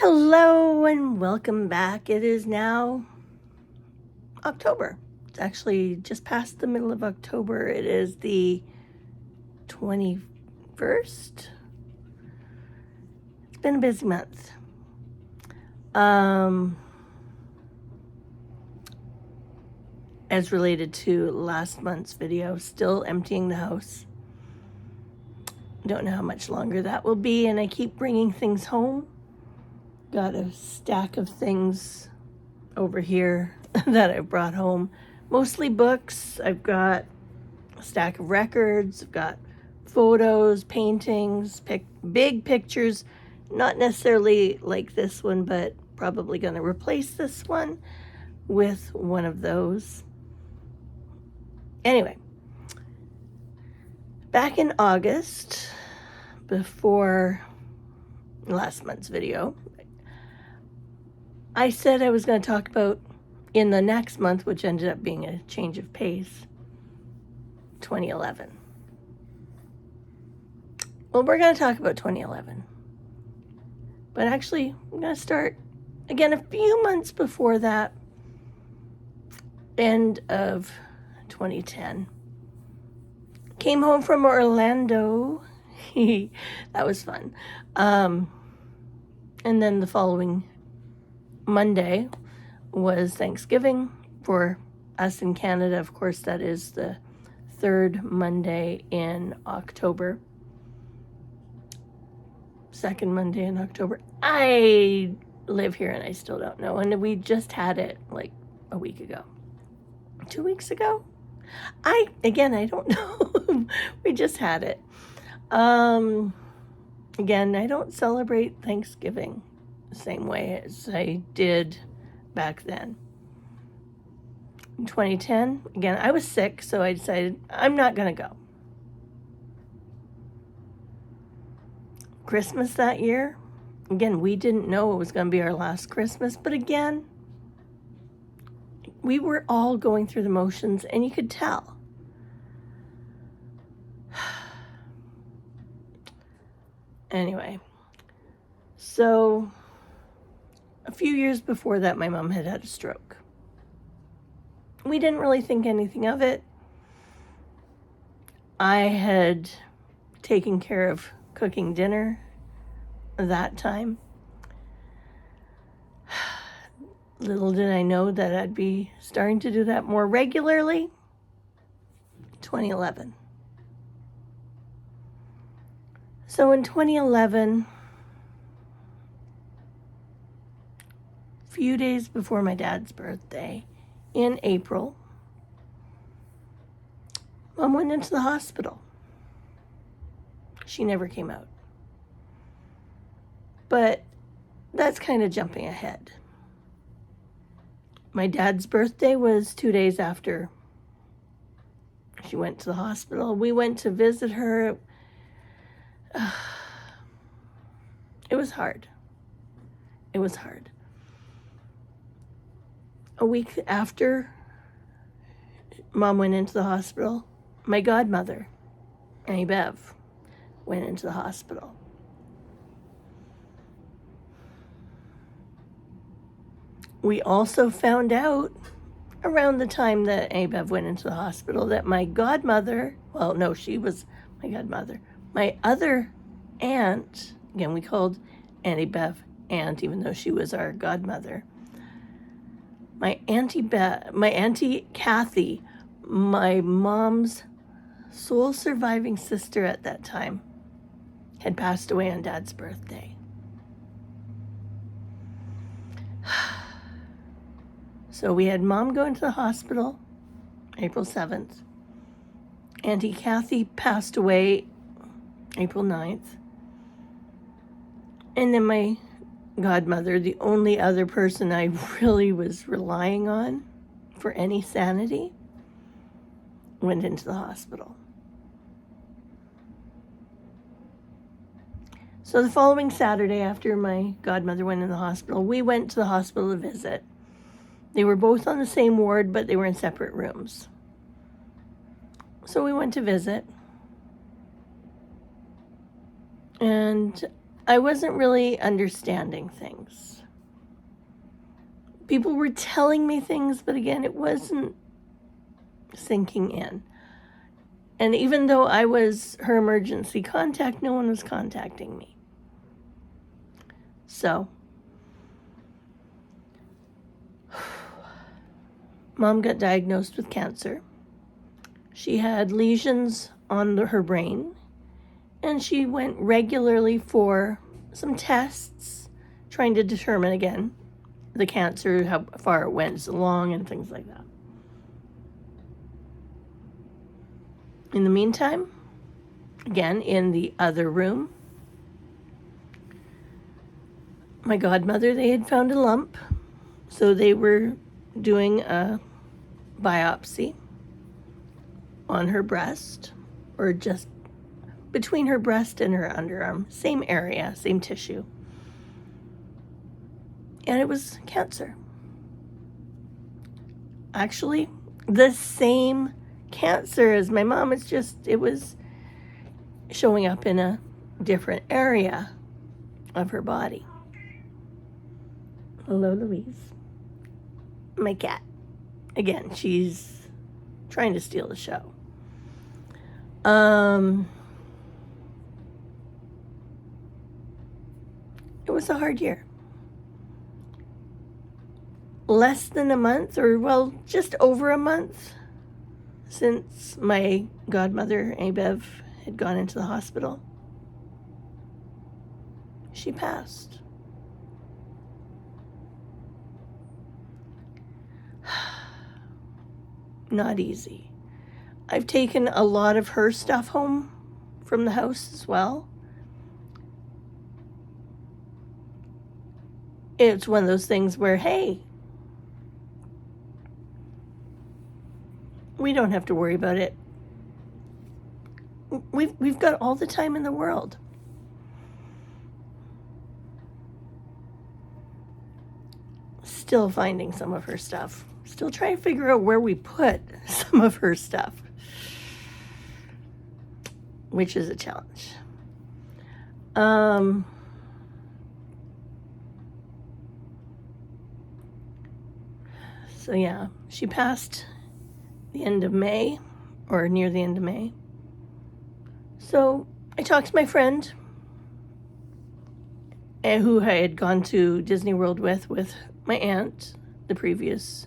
Hello and welcome back. It is now October. It's actually just past the middle of October. It is the 21st. It's been a busy month. As related to last month's video, still emptying the house. Don't know how much longer that will be, and I keep bringing things home. Got a stack of things over here that I brought home. Mostly books. I've got a stack of records. I've got photos, paintings, big pictures. Not necessarily like this one, but probably going to replace this one with one of those. Anyway, back in August, before last month's video, I said I was going to talk about in the next month, which ended up being a change of pace, 2011. Well, we're going to talk about 2011. But actually, I'm going to start again a few months before that, end of 2010. Came home from Orlando. That was fun. And then the following Monday was Thanksgiving for us in Canada. Of course, that is the third Monday in October. Second Monday in October. I live here and I still don't know. And we just had it like a week ago. 2 weeks ago? I don't know. We just had it. Again, I don't celebrate Thanksgiving the same way as I did back then. In 2010, again, I was sick, so I decided I'm not going to go. Christmas that year, again, we didn't know it was going to be our last Christmas, but again, we were all going through the motions, and you could tell. Anyway, so a few years before that, my mom had a stroke. We didn't really think anything of it. I had taken care of cooking dinner that time. Little did I know that I'd be starting to do that more regularly. 2011. So in 2011, a few days before my dad's birthday, in April, Mom went into the hospital. She never came out. But that's kind of jumping ahead. My dad's birthday was 2 days after she went to the hospital. We went to visit her. It was hard. It was hard. A week after Mom went into the hospital, my godmother, Annie Bev, went into the hospital. We also found out around the time that Annie Bev went into the hospital that my godmother, well, no, she was my godmother. My other aunt, again, we called Annie Bev aunt, even though she was our godmother. My Auntie Kathy, my mom's sole surviving sister at that time, had passed away on Dad's birthday. So we had Mom go into the hospital April 7th. Auntie Kathy passed away April 9th. And then my godmother, the only other person I really was relying on for any sanity, went into the hospital. So the following Saturday, after my godmother went in the hospital, we went to the hospital to visit. They were both on the same ward, but they were in separate rooms. So we went to visit. And I wasn't really understanding things. People were telling me things, but again, it wasn't sinking in. And even though I was her emergency contact, no one was contacting me. So, Mom got diagnosed with cancer. She had lesions on her brain, and she went regularly for some tests, trying to determine, again, the cancer, how far it went along, and things like that. In the meantime, again, in the other room, my godmother, they had found a lump, so they were doing a biopsy on her breast, or just between her breast and her underarm, same area, same tissue. And it was cancer. Actually, the same cancer as my mom. It was showing up in a different area of her body. Hello, Louise. My cat. Again, she's trying to steal the show. It was a hard year. Less than a month, or well, just over a month since my godmother, Abev, had gone into the hospital, she passed. Not easy. I've taken a lot of her stuff home from the house as well. It's one of those things where, hey, we don't have to worry about it. We've got all the time in the world. Still finding some of her stuff. Still trying to figure out where we put some of her stuff, which is a challenge. So yeah, she passed the end of May, or near the end of May. So I talked to my friend, who I had gone to Disney World with my aunt the previous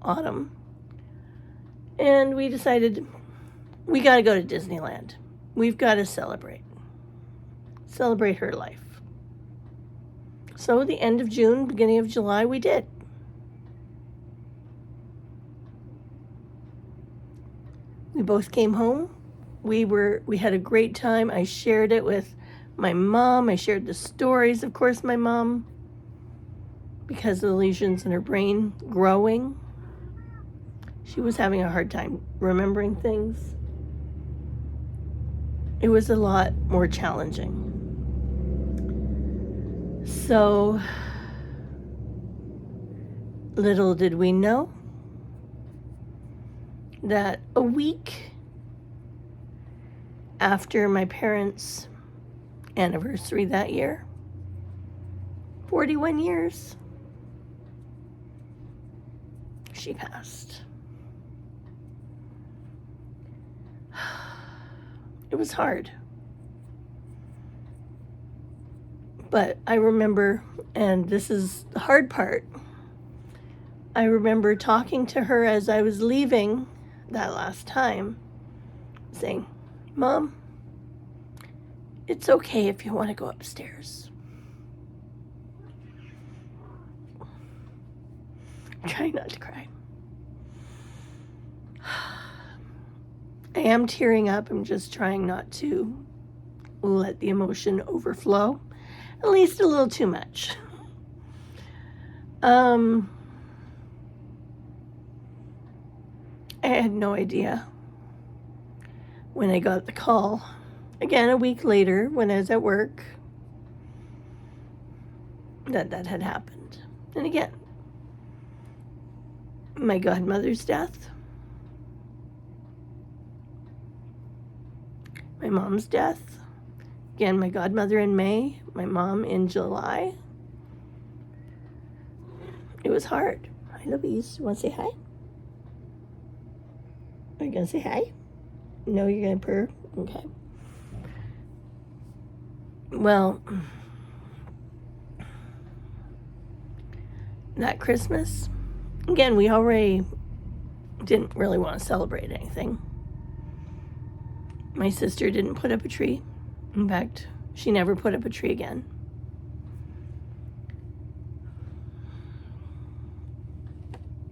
autumn. And we decided we got to go to Disneyland. We've got to celebrate her life. So the end of June, beginning of July, we did. We both came home. We had a great time. I shared it with my mom. I shared the stories. Of course, my mom, because of the lesions in her brain growing, she was having a hard time remembering things. It was a lot more challenging. So, little did we know that a week after my parents' anniversary that year, 41 years, she passed. It was hard. But I remember, and this is the hard part, I remember talking to her as I was leaving that last time, saying, "Mom, it's okay if you want to go upstairs." Try not to cry. I am tearing up. I'm just trying not to let the emotion overflow, at least a little too much. I had no idea when I got the call, again a week later when I was at work, that had happened. And again, my godmother's death, my mom's death, Again, my godmother in May, my mom in July. It was hard. Hi, Louise. You want to say hi? Are you going to say hi? No, you're going to purr? Okay. Well, that Christmas, again, we already didn't really want to celebrate anything. My sister didn't put up a tree. In fact, she never put up a tree again.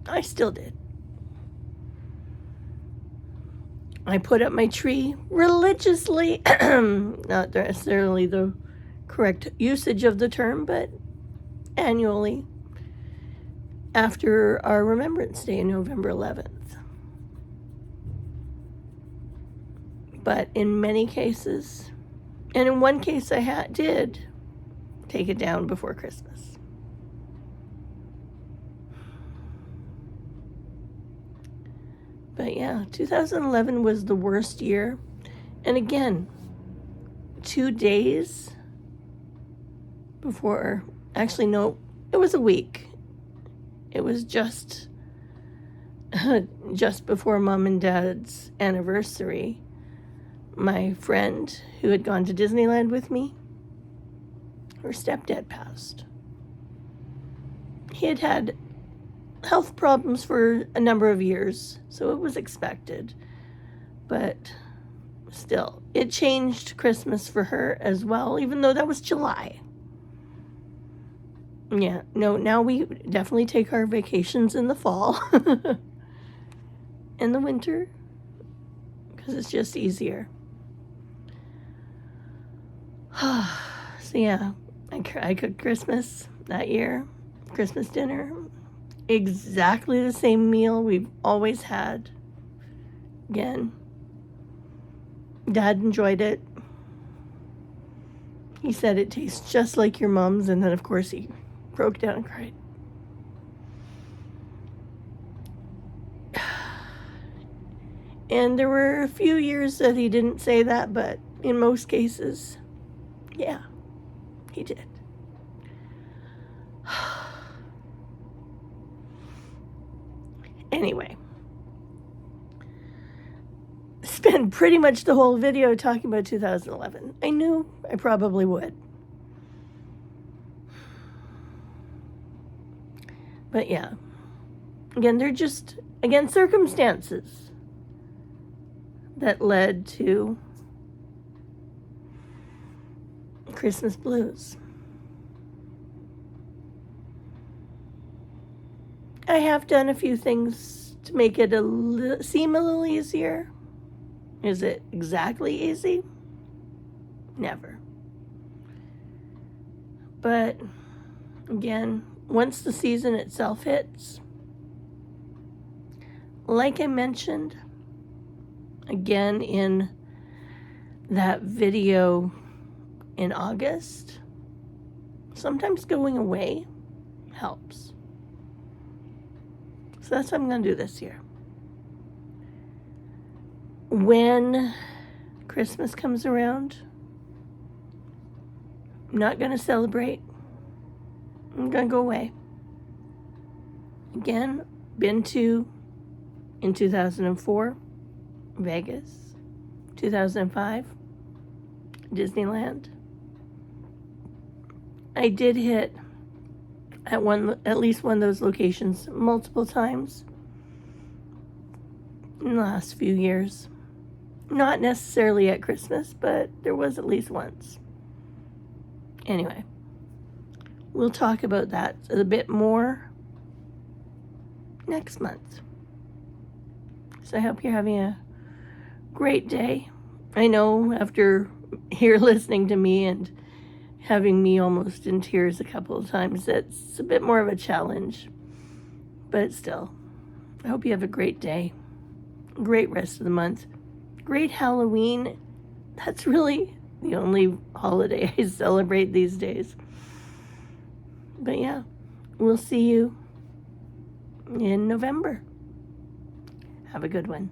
I still did. I put up my tree religiously, not necessarily the correct usage of the term, but annually after our Remembrance Day, November 11th. But in many cases, and in one case I did take it down before Christmas. But yeah, 2011 was the worst year. And again, 2 days before, actually no, it was a week. It was just before Mom and Dad's anniversary. My friend who had gone to Disneyland with me, her stepdad passed. He had had health problems for a number of years, so it was expected. But still, it changed Christmas for her as well, even though that was July. Yeah, no, now we definitely take our vacations in the fall and the winter because it's just easier. So yeah, I cooked Christmas that year, Christmas dinner. Exactly the same meal we've always had. Again, Dad enjoyed it. He said it tastes just like your mom's, and then of course he broke down and cried. And there were a few years that he didn't say that, but in most cases, yeah, he did. Anyway, spend pretty much the whole video talking about 2011. I knew I probably would. But yeah, again, they're just, again, circumstances that led to Christmas blues. I have done a few things to make it seem a little easier. Is it exactly easy? Never. But again, once the season itself hits, like I mentioned, again in that video in August, sometimes going away helps. So that's what I'm going to do this year. When Christmas comes around, I'm not going to celebrate. I'm going to go away. Again, been to, in 2004, Vegas. 2005, Disneyland. I did hit at least one of those locations multiple times in the last few years. Not necessarily at Christmas, but there was at least once. Anyway, we'll talk about that a bit more next month. So I hope you're having a great day. I know after here listening to me and having me almost in tears a couple of times, that's a bit more of a challenge. But still, I hope you have a great day, great rest of the month, great Halloween. That's really the only holiday I celebrate these days. But yeah, we'll see you in November. Have a good one.